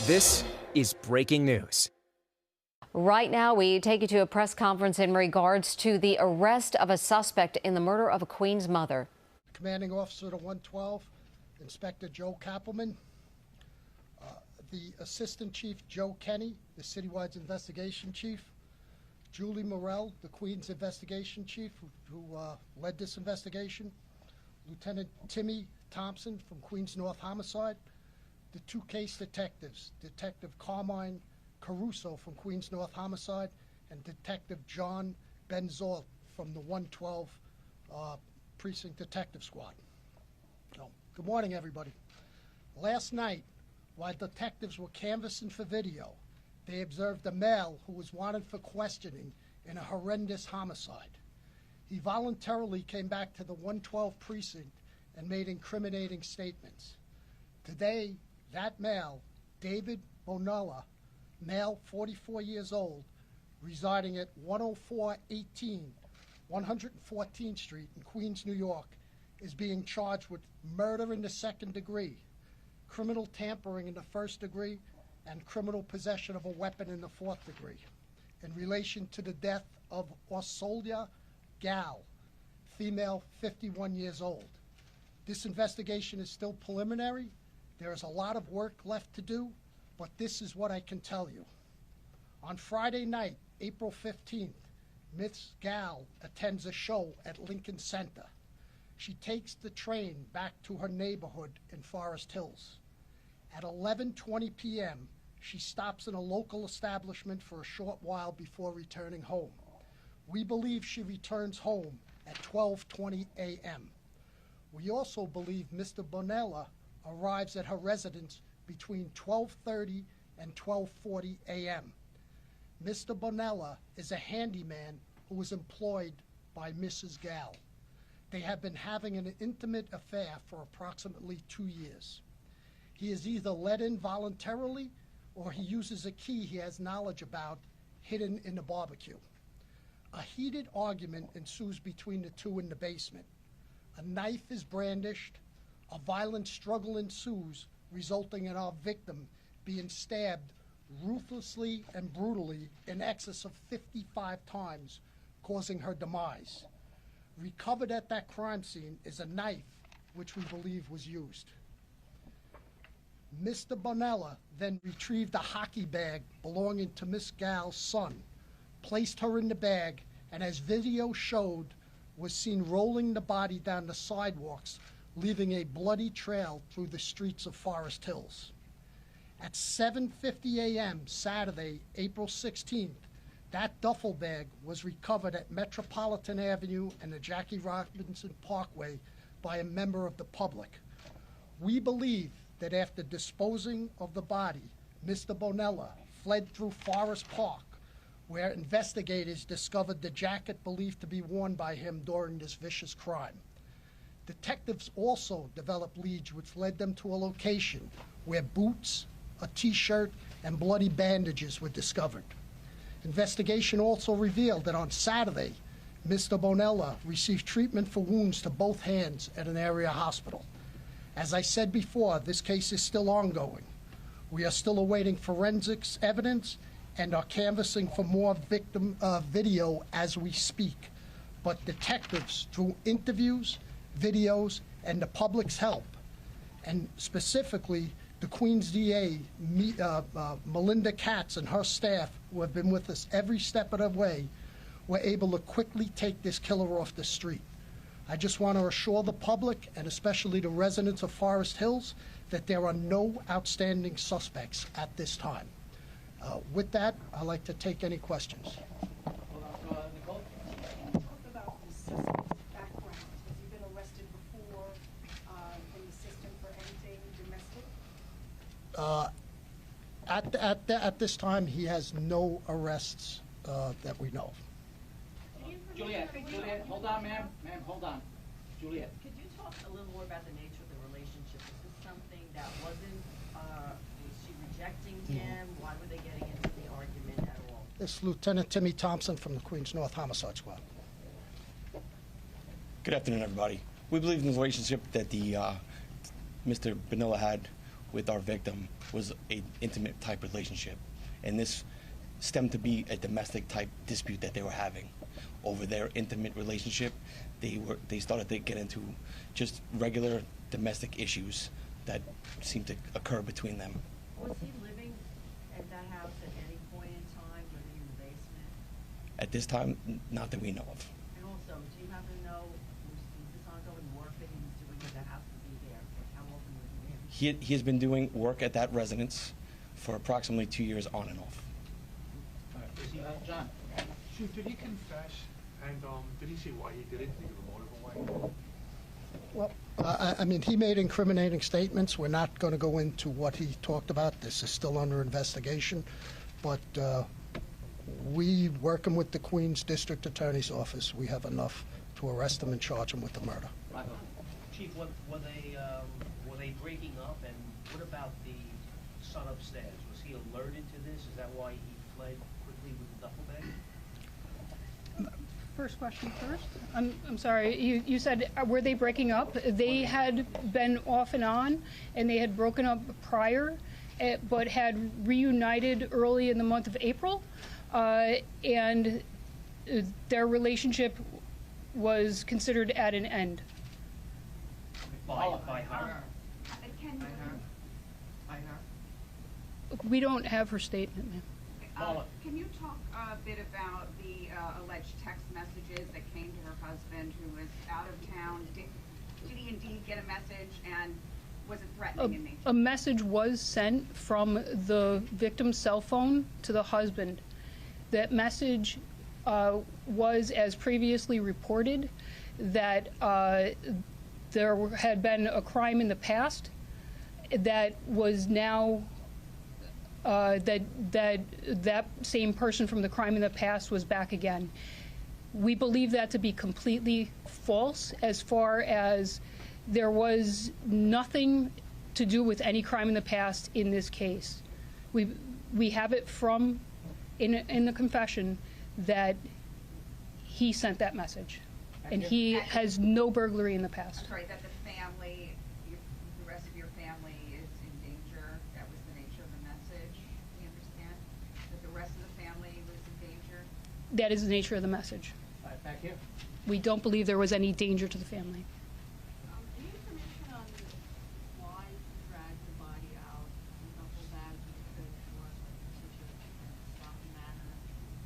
This is breaking news. Right now, we take you to a press conference in regards to the arrest of a suspect in the murder of a Queens mother. Commanding Officer to 112, Inspector Joe Kappelman, the Assistant Chief Joe Kenny, the Citywide Investigation Chief, Julie Morell, the Queens Investigation Chief, who led this investigation, Lieutenant Timmy Thompson from Queens North Homicide, the two case detectives, Detective Carmine Caruso from Queens North Homicide and Detective John Benzolt from the 112 Precinct Detective Squad. So, good morning, everybody. Last night, while detectives were canvassing for video, they observed a male who was wanted for questioning in a horrendous homicide. He voluntarily came back to the 112 precinct and made incriminating statements. Today, that male, David Bonola, male, 44 years old, residing at 10418 114th Street in Queens, New York, is being charged with murder in the second degree, criminal tampering in the first degree, and criminal possession of a weapon in the fourth degree in relation to the death of Orsolya Gaal, female, 51 years old. This investigation is still preliminary. There is a lot of work left to do, but this is what I can tell you. On Friday night, April 15th, Miss Gaal attends a show at Lincoln Center. She takes the train back to her neighborhood in Forest Hills. At 11:20 p.m., she stops in a local establishment for a short while before returning home. We believe she returns home at 12:20 a.m. We also believe Mr. Bonola arrives at her residence between 12:30 and 12:40 a.m. Mr. Bonola is a handyman who was employed by Mrs. Gaal. They have been having an intimate affair for approximately 2 years. He is either let in voluntarily or he uses a key he has knowledge about hidden in the barbecue. A heated argument ensues between the two in the basement. A knife is brandished. A violent struggle ensues, resulting in our victim being stabbed ruthlessly and brutally in excess of 55 times, causing her demise. Recovered at that crime scene is a knife, which we believe was used. Mr. Bonola then retrieved a hockey bag belonging to Miss Gaal's son, placed her in the bag, and as video showed, was seen rolling the body down the sidewalks, leaving a bloody trail through the streets of Forest Hills. At 7:50 a.m. Saturday, April 16th, that duffel bag was recovered at Metropolitan Avenue and the Jackie Robinson Parkway by a member of the public. We believe that after disposing of the body, Mr. Bonola fled through Forest Park, where investigators discovered the jacket believed to be worn by him during this vicious crime. Detectives also developed leads which led them to a location where boots, a T-shirt, and bloody bandages were discovered. Investigation also revealed that on Saturday, Mr. Bonola received treatment for wounds to both hands at an area hospital. As I said before, this case is still ongoing. We are still awaiting forensics evidence and are canvassing for more victim video as we speak. But detectives, through interviews, videos, and the public's help, and specifically the Queens DA, Melinda Katz, and her staff, who have been with us every step of the way, were able to quickly take this killer off the street. I just want to assure the public, and especially the residents of Forest Hills, that there are no outstanding suspects at this time. With that, I'd like to take any questions. Nicole? Talk about the suspect's background. Has he been arrested before in the system for anything domestic? At this time, he has no arrests that we know of. Juliet, hold on, ma'am. Ma'am, hold on. Juliet. Could you talk a little more about the nature of the relationship? Is this something that wasn't, was she rejecting him? Why were they getting into the argument at all? This is Lieutenant Timmy Thompson from the Queens North Homicide Squad. Good afternoon, everybody. We believe in the relationship that the Mr. Bonola had with our victim was an intimate type relationship, and this stemmed to be a domestic type dispute that they were having. Over their intimate relationship, they started to get into just regular domestic issues that seemed to occur between them. Was he living at that house at any point in time, living in the basement? At this time, not that we know of. And also, do you happen to know, was this ongoing work that he was doing at the house to be there? How often was he there? He has been doing work at that residence for approximately 2 years on and off. John. Chief, did he confess? And did he say why he did it? Did he give a motive away? Well, I mean, he made incriminating statements. We're not going to go into what he talked about. This is still under investigation. But we, working with the Queens District Attorney's Office, we have enough to arrest him and charge him with the murder. Chief, were they breaking up? And what about the son upstairs? Was he alerted to this? Is that why he fled quickly with the duffel bag? First question first. I'm sorry, you said, were they breaking up? They had been off and on, and they had broken up prior, but had reunited early in the month of April, and their relationship was considered at an end. By her? We don't have her statement, ma'am. Can you talk a bit about the alleged text messages that came to her husband who was out of town? Did he indeed get a message, and was it threatening in nature? A message was sent from the victim's cell phone to the husband. That message was, as previously reported, that there had been a crime in the past that was now that same person from the crime in the past was back again. We believe that to be completely false, as far as there was nothing to do with any crime in the past in this case. We have it from in the confession that he sent that message, and he has no burglary in the past. I'm sorry, that the family, the rest of your family is in danger. That was the nature of the message. Do you understand that the rest of the family was in danger? That is the nature of the message. Back here. We don't believe there was any danger to the family. Any information on why he dragged the body out in the duffel bag? Was it for such a sloppy manner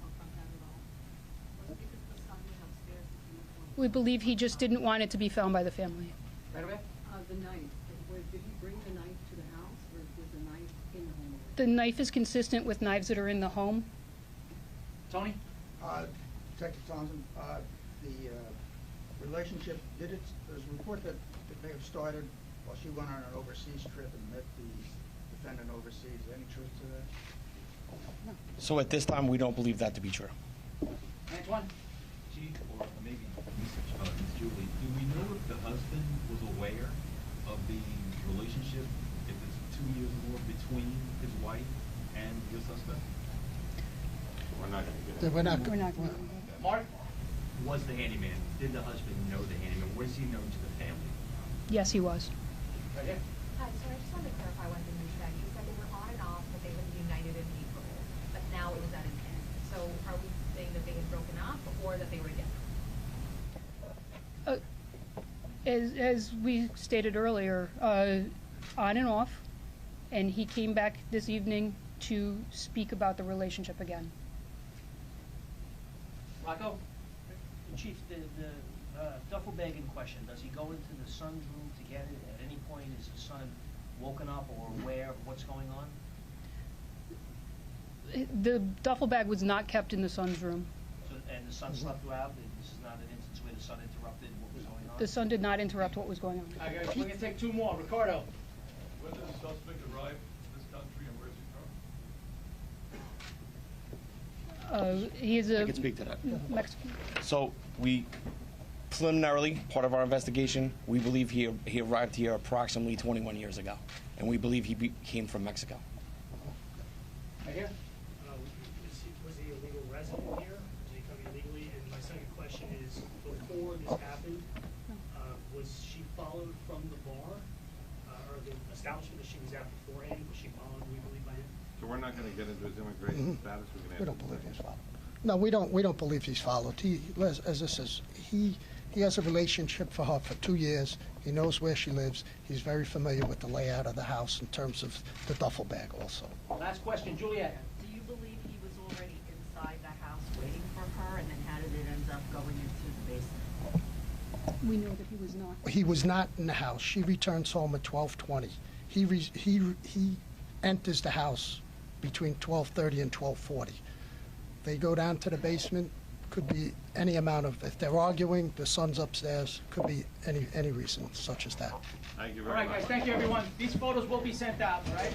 or from that at all? Was it because the son was upstairs? We believe he just didn't want it to be found by the family. Right away? The knife. Did he bring the knife to the house, or was the knife in the home? The knife is consistent with knives that are in the home. Tony? Detective Thompson, the relationship, there's a report that it may have started while she went on an overseas trip and met the defendant overseas. Is there any truth to that? No. So at this time, we don't believe that to be true. Antoine? Chief, or maybe Ms. Julie, do we know if the husband was aware of the relationship, if it's 2 years or more, between his wife and your suspect? We're not going to get it. Mark? Was the handyman, did the husband know the handyman? Was he known to the family? Yes, he was. Right here. Hi, so I just wanted to clarify one thing you said. You said they were on and off, but they were united in April, but now it was at an end. So are we saying that they had broken up or that they were together? As we stated earlier, on and off, and he came back this evening to speak about the relationship again. Rocco? Chief, the duffel bag in question, does he go into the son's room to get it? At any point is the son woken up or aware of what's going on? The duffel bag was not kept in the son's room. So, and the son slept throughout? This is not an instance where the son interrupted what was going on? The son did not interrupt what was going on. All right, guys, we're going to take two more. Ricardo? When did the suspect arrive in this country, and where's he from? He is a I can speak to that. Mexican. So we preliminarily, part of our investigation, we believe he arrived here approximately 21 years ago, and we believe he came from Mexico. Right here. Was he a legal resident here? Did he come illegally? And my second question is, before this happened, was she followed from the bar, or the establishment that she was at beforehand? Was she followed, we believe, by him? So we're not going to get into his immigration status? We don't believe he's followed. No, we don't believe he's followed. As this is, he has a relationship for her for 2 years. He knows where she lives. He's very familiar with the layout of the house in terms of the duffel bag also. Last question, Juliet. Do you believe he was already inside the house waiting for her, and then how did it end up going into the basement? We know that he was not. He was not in the house. She returns home at 12:20. He enters the house between 12:30 and 12:40. They go down to the basement. Could be any amount of, if they're arguing, the son's upstairs. Could be any reason such as that. Thank you All very right, much. guys, thank you, everyone. These photos will be sent out, all right?